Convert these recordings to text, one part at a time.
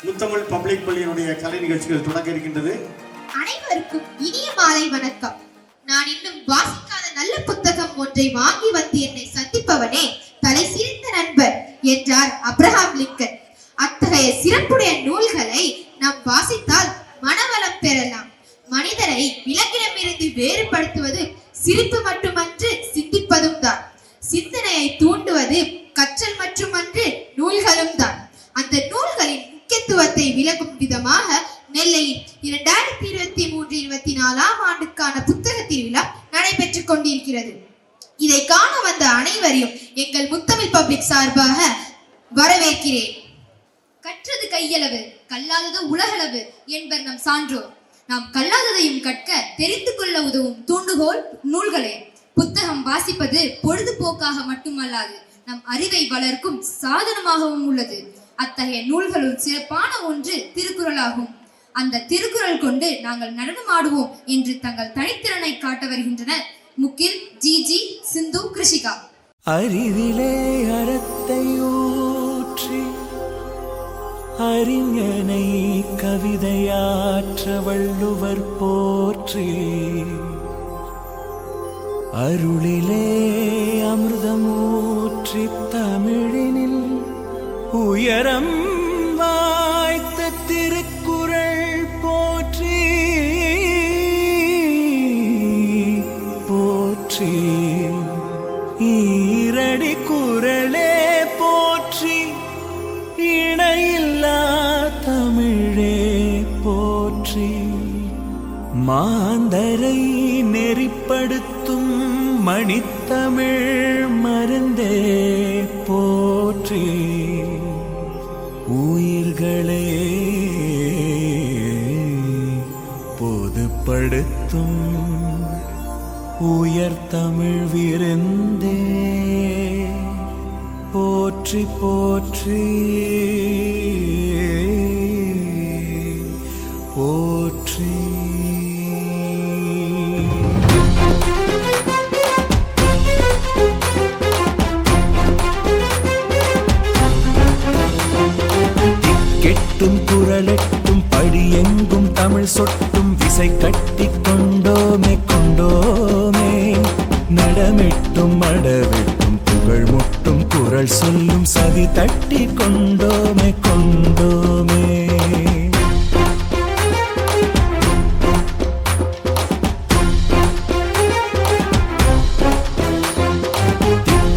முத்தமிழ் public பள்ளியினுடைய கலை நிகழ்ச்சிகள் தொடங்க இருக்கின்றது. அனைவருக்கும் இனிய மாலை வணக்கம். நான் இன்னும் வாசிக்காத நல்ல புத்தகம் ஒன்றை வாங்கி வந்து என்னை சந்திப்பவனே தலை சிறந்த நண்பர் என்றார் அப்ரஹாம் லிங்கன். அத்தகைய சிறப்புடைய நூல்களை நாம் வாசித்தால் மனவளம் பெறலாம். மனிதரை விலங்கிடமிருந்து வேறுபடுத்துவது சிரிப்பு மட்டுமன்று சிந்திப்பதும் தான். சிந்தனையை தூண்டுவது கற்றல் மட்டுமன்று நூல்களும் தான். அந்த நூல்களின் முக்கியத்துவத்தை விளக்கும் விதமாக நெல்லையில் 2023-24 ஆண்டுக்கான புத்தக திருவிழா நடைபெற்றுக் கொண்டிருக்கிறது. இதை காண வந்த அனைவரையும் எங்கள் முத்தமிழ் பப்ளிக் சார்பாக வரவேற்கிறேன். கற்றது கையளவு, கல்லாதது உலகளவு என்பர் நம் சான்றோர். நாம் கல்லாததையும் கற்க தெரிந்து கொள்ள உதவும் தூண்டுகோல் நூல்களே. புத்தகம் வாசிப்பது பொழுதுபோக்காக மட்டுமல்லாது நம் அறிவை வளர்க்கும் சாதனமாகவும் உள்ளது. அத்தகைய நூல்களுள் சிறப்பான ஒன்று திருக்குறளாகும். அந்த திருக்குறள் கொண்டு நாங்கள் நடனமாடுவோம் என்று தங்கள் தனித்திறனை காட்ட வருகின்றனர் முகில், ஜிஜி, சிந்து, கிருஷிகா. அறிவிலே அறத்தை ஊற்றி அறிஞனை கவிதையாற்ற வள்ளுவர் போற்றி, அருளிலே அமிர்தமூற்றி தமிழினில் உயரம் வாய்த்த திருக்குறள் போற்றி போற்றி, ஈரடி குறளே போற்றி, இணையில்லா தமிழே போற்றி, மாந்தரை நெறிப்படுத்தும் மணித்தமிழ் மருந்தே போற்றி, உயிர்களே பொதுப்படுத்தும் உயர் தமிழ் விருந்தே போற்றி போற்றி போற்றி. கெட்டும் குரலெட்டும் படியெங்கும் தமிழ் சொட்டும் விசை கட்டி கொண்டோமே கொண்டோமே, நடமெட்டும் அடவெட்டும் புகழ் முட்டும் குரல் சொல்லும் சதி தட்டி கொண்டோமே கொண்டோமே.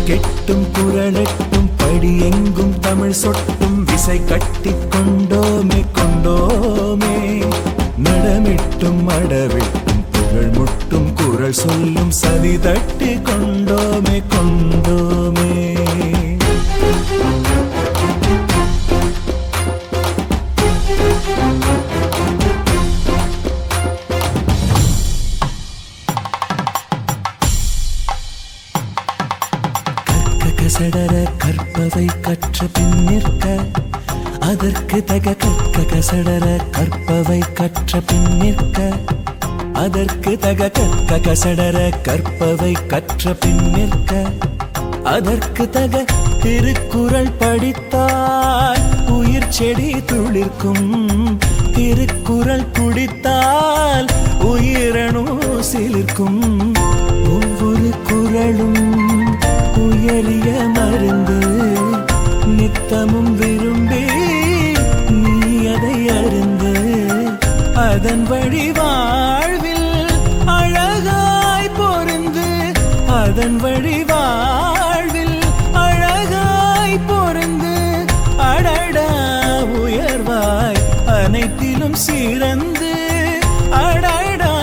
கெட்டும் குரலெட்டும் படியெங்கும் தமிழ் சொட்டும் விசை கட்டி கொண்டோமே கொண்டோமே, நடமிட்டும் அடவிட்டும் புகழ் முட்டும் குரல் சொல்லும் சதி தட்டி கொண்டோமே கொண்டோமே. கசடர கற்பவை கற்ற பின் நிற்க, அதற்கு தக கற்க கசடர கற்பவை கற்ற பின் நிற்க, அதற்கு தக கற்க கசடர கற்பவை கற்ற பின் நிற்க, அதற்கு தக திருக்குறள் படித்தால் உயிர் செடி துளிர்க்கும், திருக்குறள் குடித்தால் உயிரணு சிலிர்க்கும், ஒவ்வொரு குறளும் உயரிய மருந்து, நித்தமும் விரும்பி நீ அதை அருந்து, அதன் வழி வாழ்வில் அழகாய் பொருந்து, அதன் வழி வாழ்வில் அழகாய் பொருந்து, அடடா உயர்வாய் அனைத்திலும் சிறந்து, அடடா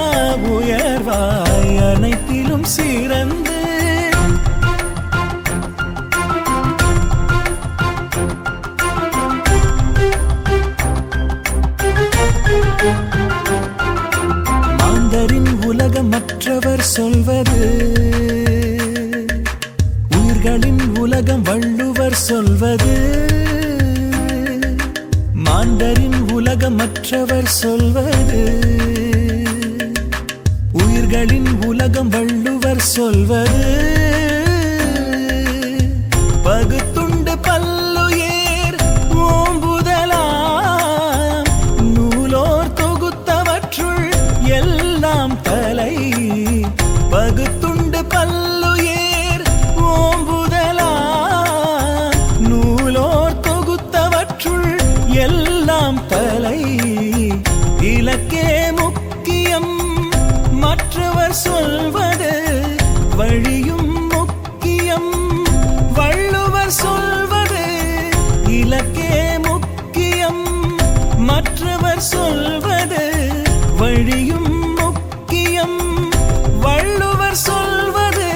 உயர்வாய் அனைத்திலும் சிறந்து. மாந்தரின் உலகம் மற்றவர் சொல்வது, உயிர்களின் உலகம் வள்ளுவர் சொல்வது, மாந்தரின் உலகம் மற்றவர் சொல்வது, உயிர்களின் உலகம் வள்ளுவர் சொல்வது, பகுத்துண்டு பல்லுயிர் ஓம்புதலால் வள்ளுவர் சொல்வது வழியும் முக்கியம். வள்ளுவர் சொல்வது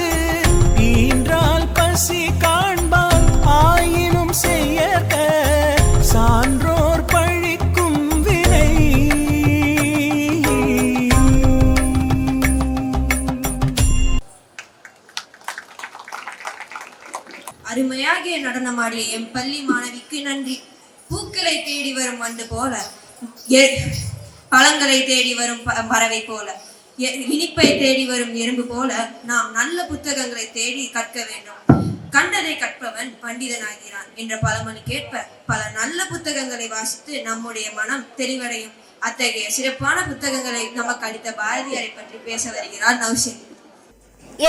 ஈன்றால் பசி காண்பார் ஆயினும் செய்யற்க சான்றோர் பழிக்கும் வினை. அருமையாகிய நடனமாடிய எம் பள்ளி மாணவிக்கு நன்றி. பூக்களை தேடி வரும் வண்டு போல, பழங்களை தேடி வரும் பறவை போல, இனிப்பை தேடி வரும் எறும்பு போல நாம் நல்ல புத்தகங்களை தேடி கற்க வேண்டும். கண்டதை கற்பவன் பண்டிதனாகிறான் என்ற பழமொழிக்கேற்ப பல நல்ல புத்தகங்களை வாசித்து நம்முடைய மனம் தெளிவடையும். அத்தகைய சிறப்பான புத்தகங்களை நமக்கு அளித்த பாரதியாரை பற்றி பேச வருகிறார் நௌஷின்.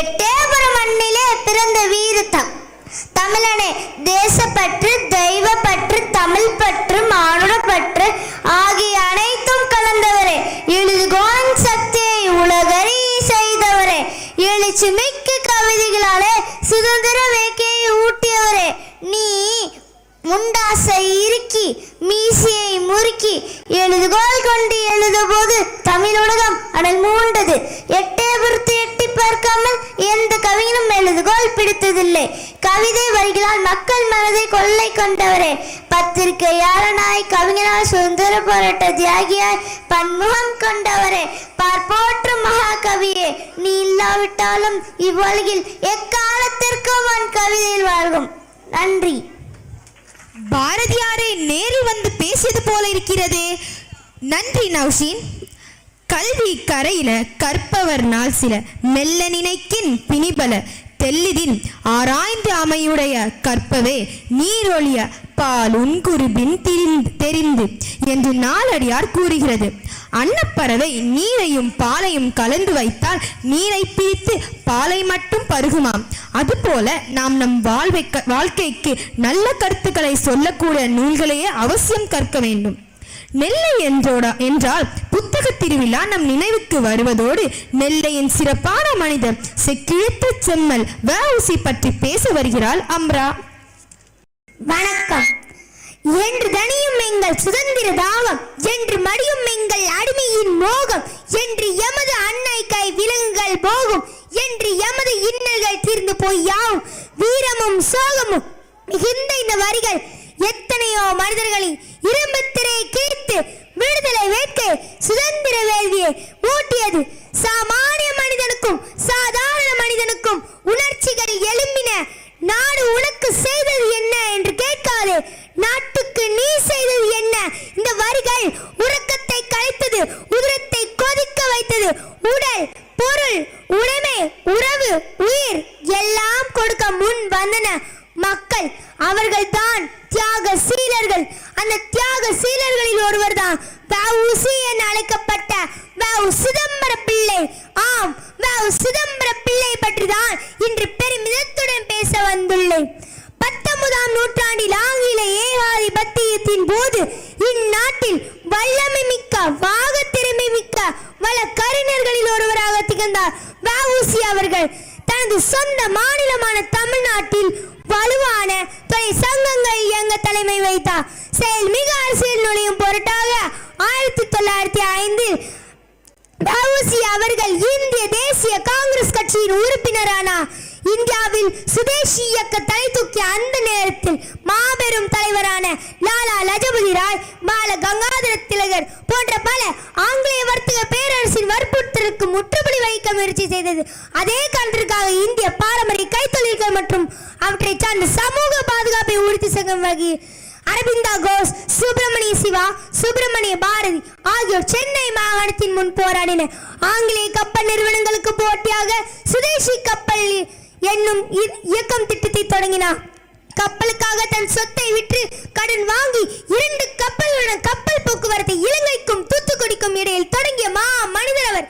எட்டயபுரம் மண்ணிலே பிறந்த வீரத்தம் தமிழனே, தேசப்பற்று, தெய்வப்பற்று, தமிழ் பற்று, மானுட பற்று ஆகிய அனைத்தும் கலந்தவரே, எழுதுகோன் சக்தியை உலகறிய செய்தவரே, எழுச்சி மிக்க கவிதைகளாலே சுதந்திர வேட்கையை ஊட்டியவரே, நீ முண்டாசை இறுக்கி மீசியை முறுக்கி எழுதுகோல் கொண்டு எழுதும்போது தமிழ் உலகம் அனல் மூண்டது. எட்டயபுரத்து எட்டி பார்க்காமல் எந்த கவிஞனும் எழுதுகோல் பிடித்ததில்லை. கவிதை வரிகளால் மக்கள் மனதை கொள்ளை கொண்டவரே, பத்திரிகையாளனாய் கவிஞனாய் சுதந்திர போராட்ட தியாகியாய் பன்முகம் கொண்டவரே, பார்ப்போற்றும் மகாகவியே, நீ இல்லாவிட்டாலும் இவ்வுலகில் எக்காலத்திற்கும் உன் கவிதையில் வாழ்கும். நன்றி. பாரதியாரை நேரில் வந்து பேசியது போல இருக்கிறதே. நன்றி நௌஷின். கல்வி கரையில கற்பவர் நாள் சில, மெல்ல நினைக்கின் பிணிபல தெல்லிதின் ஆராய்ந்து அமையுடைய கற்பவே நீரொழிய பால் உன்குருபின் தெரிந்து என்று நாலடியார் கூறுகிறது. அன்னப்பறவை நீரையும் பாலையும் கலந்து வைத்தால் நீரை பிரித்து பாலை மட்டும் பருகுமாம். அதுபோல நாம் நம் வாழ்க்கைக்கு நல்ல கருத்துக்களை சொல்லக்கூடிய நூல்களையே அவசியம் கற்க வேண்டும். நெல்லை என்றால் புத்தக திருவிழா நம் நினைவுக்கு வருவதோடு நெல்லையின் சிறப்பான மனிதர் செக்கிழத்த செம்மல் வ.உ.சி. பற்றி பேச வருகிறாள் அம்ரா. வணக்கம். என்று தனியும் எங்கள் சுதந்திர தாகம், என்று மடியும் எங்கள் அடிமையின் மோகம், என்று எமது அன்னை கை விலங்குகள் போகும், என்று எமது இன்னல்கள் தீர்ந்து போய் யாவும் வீரமும் சோகமும் மிகுந்த இந்த வரிகள் எத்தனையோ மனிதர்களின் இரும்பத்திரை கிழித்து விடுதலை வேட்கை சுதந்திர வேள்வியை மூட்டியது. சாமானிய மனிதனுக்கும் சாதாரண மனிதனுக்கும் உணர்ச்சிகள் எழும்பின. நாடு உனக்கு செய்தது என்ன என்று கேட்காதே, நாட்டுக்கு நீ செய்தது என்ன. இந்த வரிகள் உறக்கத்தை கலைத்தது, உதிரத்தை கொதிக்க வைத்தது. உடல், பொருள், உடைமை, உறவு, உயிர் எல்லாம் கொடுக்க முன் வந்தன மக்கள். அவர்கள் தான் தியாக சீலர்கள். அந்த தியாக சீலர்களில் ஒருவர் தான் வ.உ.சி. என அழைக்கப்பட்ட வ.உ. சிதம்பர பிள்ளை. ஆம், வ.உ. சிதம்பர பிள்ளை பற்றி தான் இன்று பெருமிதத்துடன் பேச வந்துள்ளேன். 19ஆம் நூற்றாண்டில் ஆங்கில ஏகாதிபத்தியத்தின் போது இந்நாட்டில் வல்லமை மிக்க வாகத்திறமை மிக்க வள கலைஞர்களில் ஒருவராக திகழ்ந்தார் வ.உ.சி. அவர்கள். தனது சொந்த மாநிலமான தமிழ்நாட்டில் வலுவான துறை சங்கங்கள் இயங்க தலைமை வைத்தார். செயல்மிகு அரசியல் நுழையும் பொருட்டாக 1905 வ.உ.சி. அவர்கள் இந்திய தேசிய காங்கிரஸ் கட்சியின் உறுப்பினரானார். இந்தியாவில் சுதேசி இயக்க தலை தூக்கிய அந்த நேரத்தில் மாபெரும் தலைவரான லாலா லஜபதி ராய், பால கங்காதர திலகர் போன்ற பல ஆங்கிலேய வர்த்தக பேரரசின் வற்புறுத்தலுக்கு முற்றுப்புள்ளி வைக்க முயற்சி செய்தது. அதே காரணத்திற்காக இந்திய பாரம்பரிய கைத்தொழில்கள் மற்றும் அவற்றை சார்ந்த சமூக பாதுகாப்பை உறுதி செய்யும் வகையில் அரவிந்தா கோஷ், சுப்பிரமணிய சிவா, சுப்பிரமணிய பாரதி ஆகியோர் சென்னை மாகாணத்தின் முன் போராடினர். ஆங்கிலேய கப்பல் நிறுவனங்களுக்கு போட்டியாக சுதேசி கப்பல் என்னும் இயக்கம் திட்டத்தை தொடங்கினார். கப்பலுக்காக தன் சொத்தை விற்று கடன் வாங்கி 2 கப்பல்களுடன் கப்பல் போக்குவரத்தை இலங்கைக்கும் தூத்துக்குடிக்கும் இடையில் தொடங்கிய மனிதர் அவர்.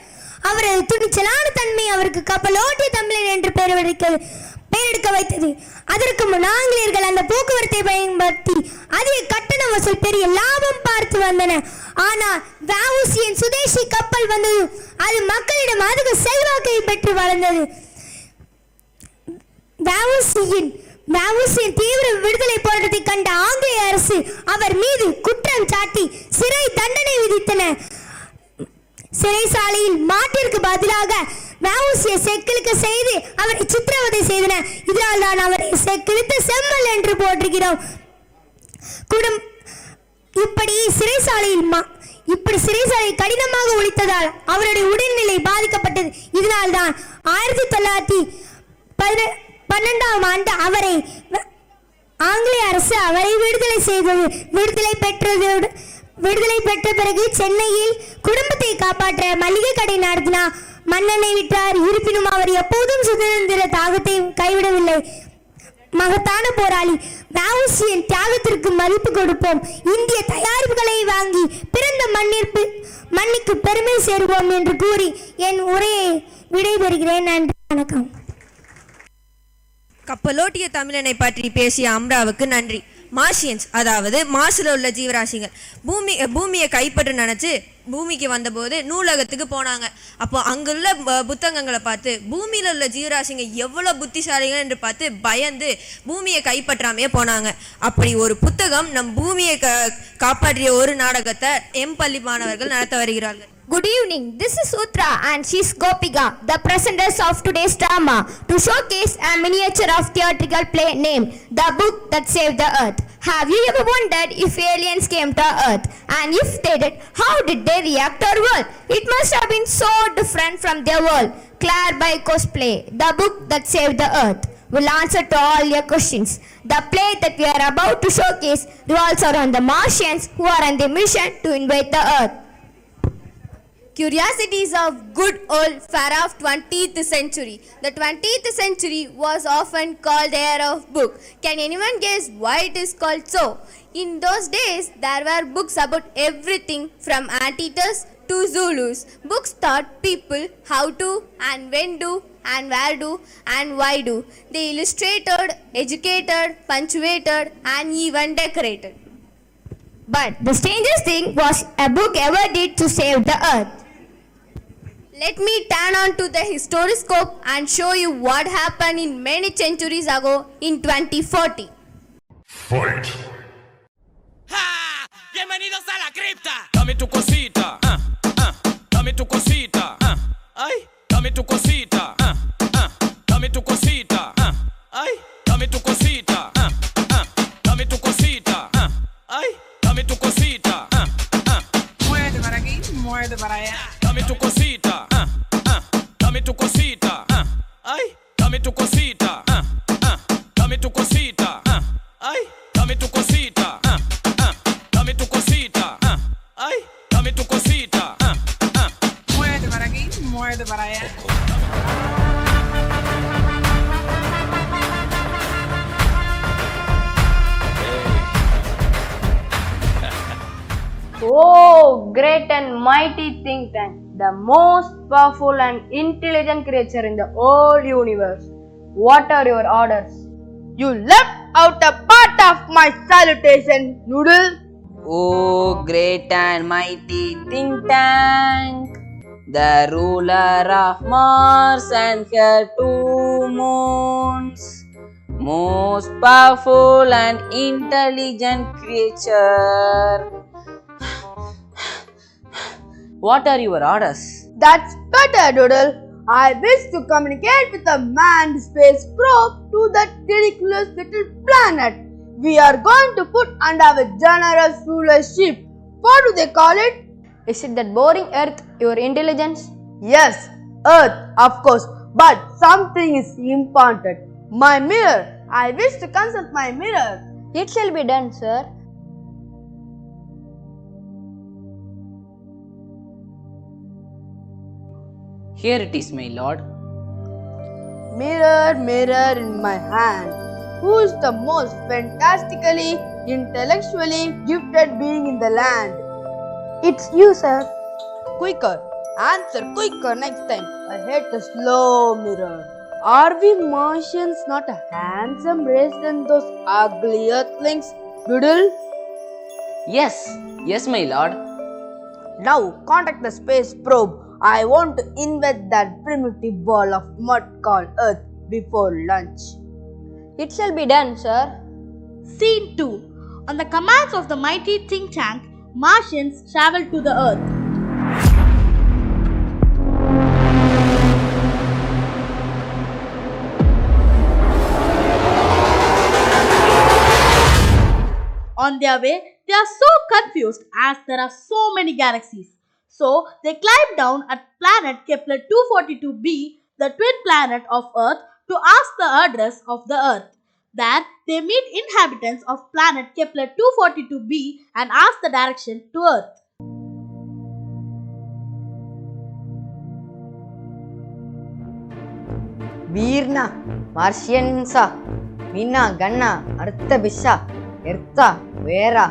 அவரது துணிச்சலான தன்மை அவருக்கு கப்பலோட்டிய தமிழன் என்று பெயரெடுக்க வைத்தது. அதற்கு முன் ஆங்கிலேயர்கள் அந்த போக்குவரத்தை பயன்படுத்தி அதிக கட்டண வசூல் பெரிய லாபம் பார்த்து வந்தனர். ஆனால் வ.உ.சி.யின் சுதேசி கப்பல் வந்தது. அது மக்களிடம் அதிக செல்வாக்கை பெற்று வளர்ந்தது. வ.உ.சி.யின் வஉசியின் தீவிர விடுதலை போராட்டத்தை கண்ட ஆங்கிலேய அரசு அவர் மீது குற்றம் சாட்டி சிறை தண்டனை விதித்தன. சிறைசாலையில் மாட்டிற்கு பதிலாக வஉசியை செக்கிழுக்க செய்து அவரை சித்திரவதை செய்தன. இதனால் தான் அவரை செக்கிழுத்த செம்மல் என்று போற்றுகிறோம். இப்படி சிறைசாலை கடினமாக ஒழித்ததால் அவருடைய உடல்நிலை பாதிக்கப்பட்டது. இதனால் தான் 1912ஆம் ஆண்டு அவரை ஆங்கிலேய அரசு அவரை விடுதலை செய்தது. விடுதலை பெற்ற பிறகு சென்னையில் குடும்பத்தை காப்பாற்ற மளிகை கடை நடத்தினார். மன்னனை விட்டார். இருப்பினும் அவர் எப்போதும் சுதந்திர தாகத்தை கைவிடவில்லை. மகத்தான போராளி. வஉசியின் தியாகத்திற்கு மதிப்பு கொடுப்போம். இந்திய தயாரிப்புகளை வாங்கி பிறந்த மண்ணுக்கு பெருமை சேர்வோம் என்று கூறி என் உரையை விடைபெறுகிறேன். நன்றி, வணக்கம். கப்பலோட்டிய தமிழனை பற்றி பேசிய அம்ராவுக்கு நன்றி. மார்ஷியன்ஸ், அதாவது மார்ஸில் உள்ள ஜீவராசிகள் பூமியை கைப்பற்ற நினச்சி பூமிக்கு வந்தபோது நூலகத்துக்கு போனாங்க. அப்போ அங்குள்ள புத்தகங்களை பார்த்து பூமியில் உள்ள ஜீவராசிங்க எவ்வளோ புத்திசாலிகள் என்று பார்த்து பயந்து பூமியை கைப்பற்றாமையே போனாங்க. அப்படி ஒரு புத்தகம் நம் பூமியை காப்பாற்றிய ஒரு நாடகத்தை பள்ளி மாணவர்கள் நடத்த வருகிறார்கள். Good evening, this is Sutra and she's Gopika, the presenters of today's drama, to showcase a miniature of theatrical play named The Book That Saved the Earth. Have you ever wondered if aliens came to Earth? And if they did, how did they react to our world? It must have been so different from their world. Claire Baiko's play, The Book That Saved the Earth, will answer to all your questions. The play that we are about to showcase revolves around the Martians who are on the mission to invade the Earth. Curiosities of good old far off 20th century. The 20th century was often called the era of book. Can anyone guess why it is called so? In those days, there were books about everything from anteaters to Zulus. Books taught people how to and when to and where to and why to. They illustrated, educated, punctuated and even decorated. But the strangest thing was a book ever did to save the earth. Let me turn on to the historioscope and show you what happened in many centuries ago in 2040. Fight! ¡Ja! ¡Bienvenidos a la cripta! Dame tu cosita, dame tu cosita, ay, dame tu cosita, dame tu cosita, ay, dame tu cosita, dame tu cosita, ay, dame tu cosita, muévete para aquí, muévete para allá. Dame tu cosita, dame tu cosita, ay, dame tu cosita, dame tu cosita, ay, dame tu cosita, dame tu cosita, ay, dame tu cosita, Muévete para aquí, muévete para allá. Oh, great and mighty think tank, the most powerful and intelligent creature in the whole universe. What are your orders? You left out a part of my salutation, Noodle. Oh, great and mighty think tank, the ruler of Mars and her 2 moons, most powerful and intelligent creature. What are your orders? That's better, Doodle. I wish to communicate with a manned space probe to that ridiculous little planet we are going to put under our generous rulership. What do they call it? Is it that boring Earth, your intelligence? Yes, Earth, of course. But something is important. My mirror. I wish to consult my mirror. It shall be done, sir. Here it is, my lord. Mirror, mirror in my hand. Who is the most fantastically, intellectually gifted being in the land? It's you, sir. Quicker. Answer quicker next time. I hate the slow mirror. Are we Martians not a handsome race than those ugly earthlings, Doodle? Yes, yes, my lord. Now contact the space probe. I want to invade that primitive ball of mud called Earth before lunch. It shall be done, sir. Scene 2. On the commands of the mighty think tank, Martians travel to the Earth. On their way, they are so confused as there are so many galaxies. So, they climb down at planet Kepler 242b, the twin planet of Earth, to ask the address of the Earth. There, they meet inhabitants of planet Kepler 242b and ask the direction to Earth. Virna, Martiansa, Mina, Ganna, Artha Bisha, Ertha, Vera.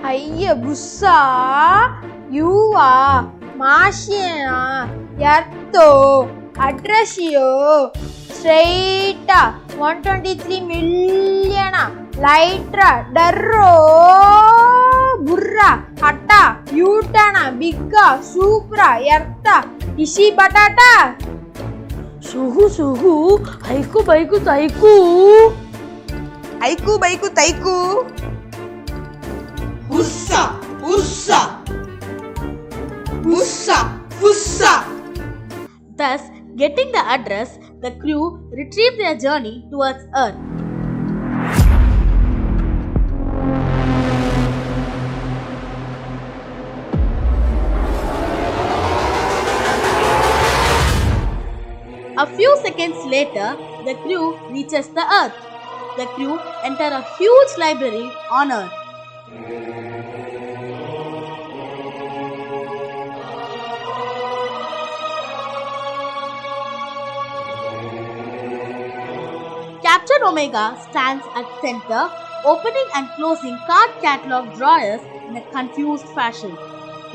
ஐய புஷா யூவா மாஷியனா எர்த்தோ அட்ரஷியோ ஸ்ட்ரெயிட்டா 123 millionaire லைட்ரா டர்ரோ Burra Hatta யூட்டானா பிக்கா சூப்ரா எர்த்தா இஷி பட்டாட்டா சுகு சுகு ஐக்கு பைக்கு தைக்கு ஐக்கு பைக்கு தைக்கு உஸ்ஸா உஸ்ஸா உஸ்ஸா உஸ்ஸா. Thus, getting the address, the crew retrieve their journey towards Earth. A few seconds later, the crew reaches the Earth. The crew enter a huge library on Earth. Captain Omega stands at center, opening and closing card catalog drawers in a confused fashion.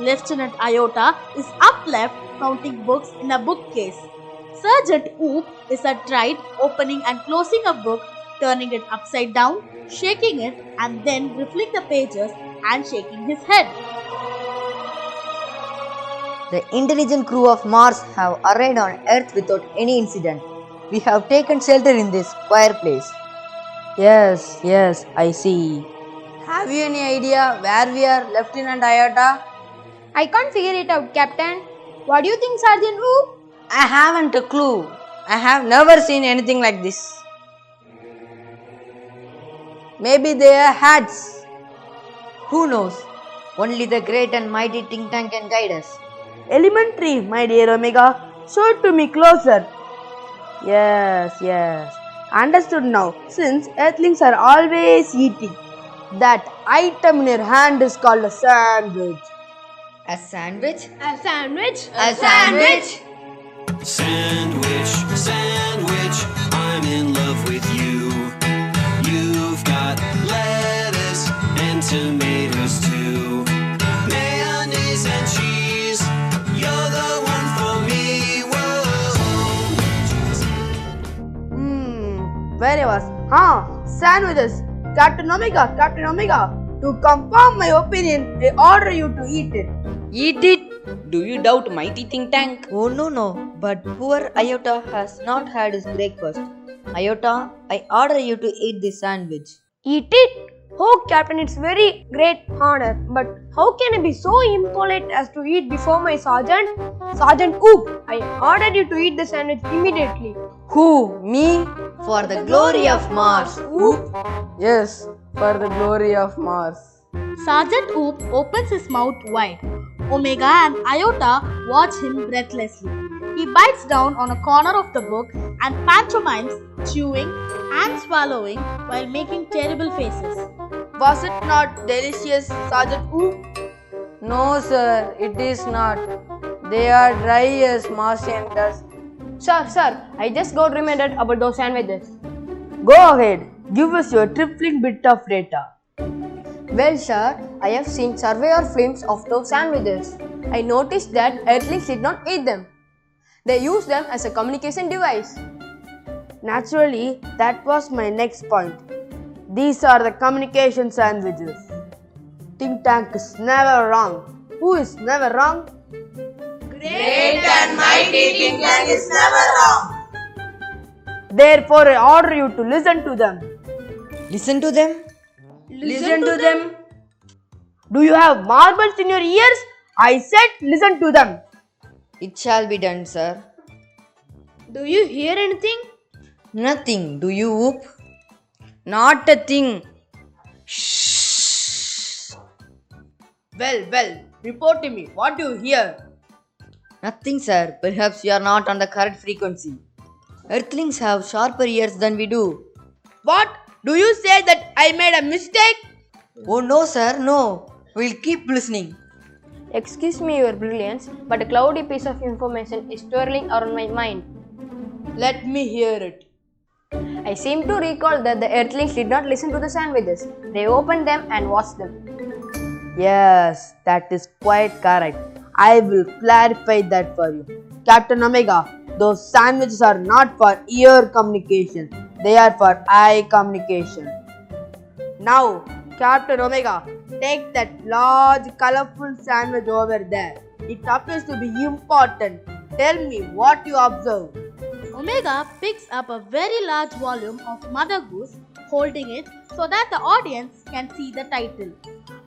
Lieutenant Iota is up left, counting books in a bookcase. Sergeant Oop is at right, opening and closing a book, turning it upside down, shaking it, and then rippling the pages and shaking his head. The intelligent crew of Mars have arrived on Earth without any incident. We have taken shelter in this fireplace. Yes, I see. Have you any idea where we are, Lieutenant Iota? I can't figure it out, Captain. What do you think, Sergeant Oop? I haven't a clue. I have never seen anything like this. Maybe they are hats. Who knows? Only the great and mighty think tank can guide us. Elementary, my dear Omega. Show it to me closer. Yes. Understood now. Since Earthlings are always eating, that item in your hand is called a sandwich. A sandwich? A sandwich? A sandwich? Sandwich, sandwich, I'm in love with you. You've got lettuce and tomatoes too. Mayonnaise and cheese, you're the one for me. Where was? Sandwiches. Captain Omega. To confirm my opinion, I order you to eat it. Eat it? Do you doubt mighty think tank? Oh no. But poor Iota has not had his breakfast. Iota, I order you to eat this sandwich. Eat it? Oh, Captain, it's very great honor. But how can I be so impolite as to eat before my sergeant? Sergeant Oop, I ordered you to eat the sandwich immediately. Who? Me? For the glory of Mars. Oop. Yes, for the glory of Mars. Sergeant Oop opens his mouth wide. Omega and Iota watch him breathlessly. He bites down on a corner of the book and pantomimes chewing and swallowing while making terrible faces. Was it not delicious, Sergeant Oop? No, sir, it is not. They are dry as Martian dust. Sir, I just got reminded about those sandwiches. Go ahead, give us your trifling bit of data. Well, sir, I have seen surveyor films of those sandwiches. I noticed that Earthlings did not eat them. They used them as a communication device. Naturally, that was my next point. These are the communication sandwiches. Think tank is never wrong. Who is never wrong? Great and mighty think tank is never wrong. Therefore, I order you to listen to them. Listen to them? Listen to them. Do you have marbles in your ears? I said listen to them. It shall be done, sir. Do you hear anything? Nothing. Do you whoop? Not a thing. Well, report to me. What do you hear? Nothing, sir. Perhaps you are not on the correct frequency. Earthlings have sharper ears than we do. What? Do you say that I made a mistake? Oh no, sir, no. We'll keep listening. Excuse me, Your Brilliance, but a cloudy piece of information is swirling around my mind. Let me hear it. I seem to recall that the Earthlings did not listen to the sandwiches. They opened them and watched them. Yes, that is quite correct. I will clarify that for you. Captain Omega, those sandwiches are not for ear communication. They are for eye communication. Now, Captain Omega, take that large colorful sandwich over there. It appears to be important. Tell me what you observe. Omega picks up a very large volume of Mother Goose, holding it so that the audience can see the title.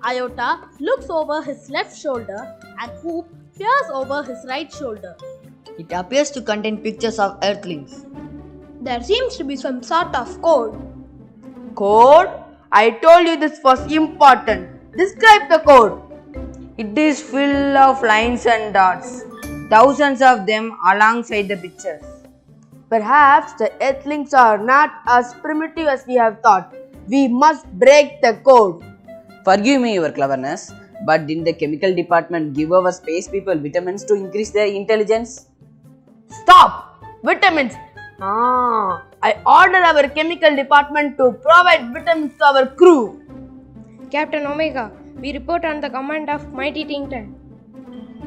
Iota looks over his left shoulder and Hoop peers over his right shoulder. It appears to contain pictures of Earthlings. There seems to be some sort of code. Code? I told you this was important. Describe the code. It is full of lines and dots. Thousands of them alongside the pictures. Perhaps the Earthlings are not as primitive as we have thought. We must break the code. Forgive me your cleverness, but didn't the chemical department give our space people vitamins to increase their intelligence? Stop! Vitamins! I order our chemical department to provide vitamins to our crew. Captain Omega, we report on the command of Mighty Tinkton.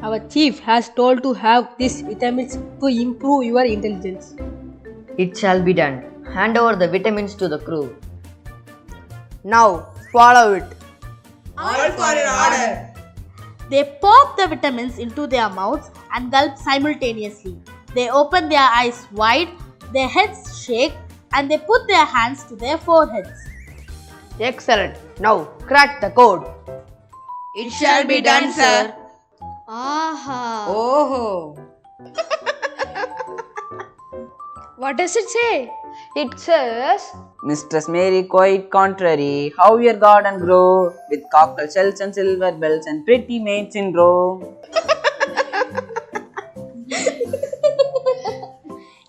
Our chief has told to have these vitamins to improve your intelligence. It shall be done. Hand over the vitamins to the crew. Now, swallow it. All for an order. They pop the vitamins into their mouths and gulp simultaneously. They open their eyes wide, their heads shake, and they put their hands to their foreheads. Excellent. Now, crack the code. It shall be done, sir. Aha! Oh! What does it say? It says, Mistress Mary, quite contrary, how your garden grow, with cockle shells and silver bells and pretty maids in row.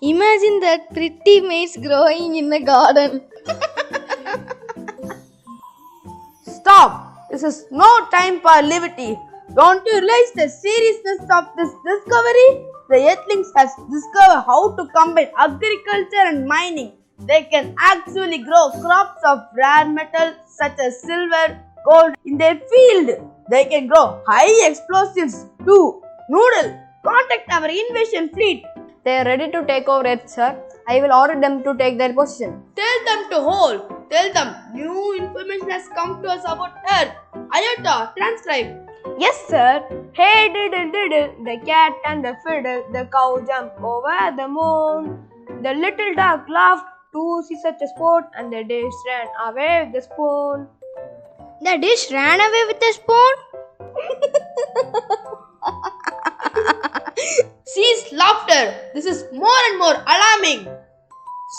imagine that pretty maids growing in a garden. Stop! This is no time for levity. Don't you realize the seriousness of this discovery? The Earthlings has discovered how to combine agriculture and mining. They can actually grow crops of rare metals such as silver, gold in their field. They can grow high explosives too. Noodle, contact our invasion fleet. They are ready to take over Earth, sir. I will order them to take their position. Tell them to hold. Tell them new information has come to us about Earth. Iota, transcribe. Yes, sir. Hey, diddle, diddle, the cat and the fiddle, the cow jumped over the moon. The little dog laughed to see such a sport, and the dish ran away with the spoon. The dish ran away with the spoon? Cease laughter. This is more and more alarming.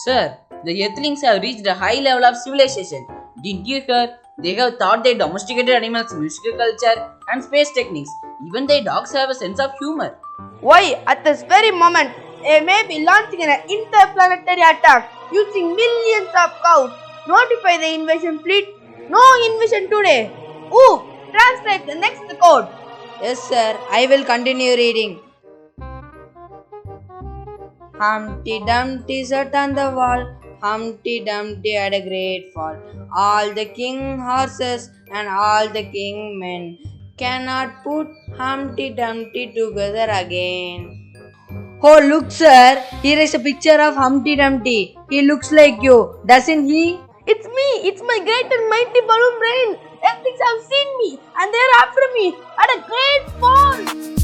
Sir, the Earthlings have reached a high level of civilization. Didn't you hear? They have taught their domesticated animals musical culture and space techniques. Even their dogs have a sense of humor. Why, at this very moment, they may be launching an interplanetary attack using millions of cows. Notify the invasion fleet. No invasion today. Ooh, transcribe the next code. Yes, sir. I will continue reading. Humpty Dumpty sat on the wall. Humpty Dumpty had a great fall. All the king horses and all the king men cannot put Humpty Dumpty together again. Oh, look, sir. Here is a picture of Humpty Dumpty. He looks like you, doesn't he? It's me. It's my great and mighty balloon brain. Earthlings have seen me and they are after me at a great fall.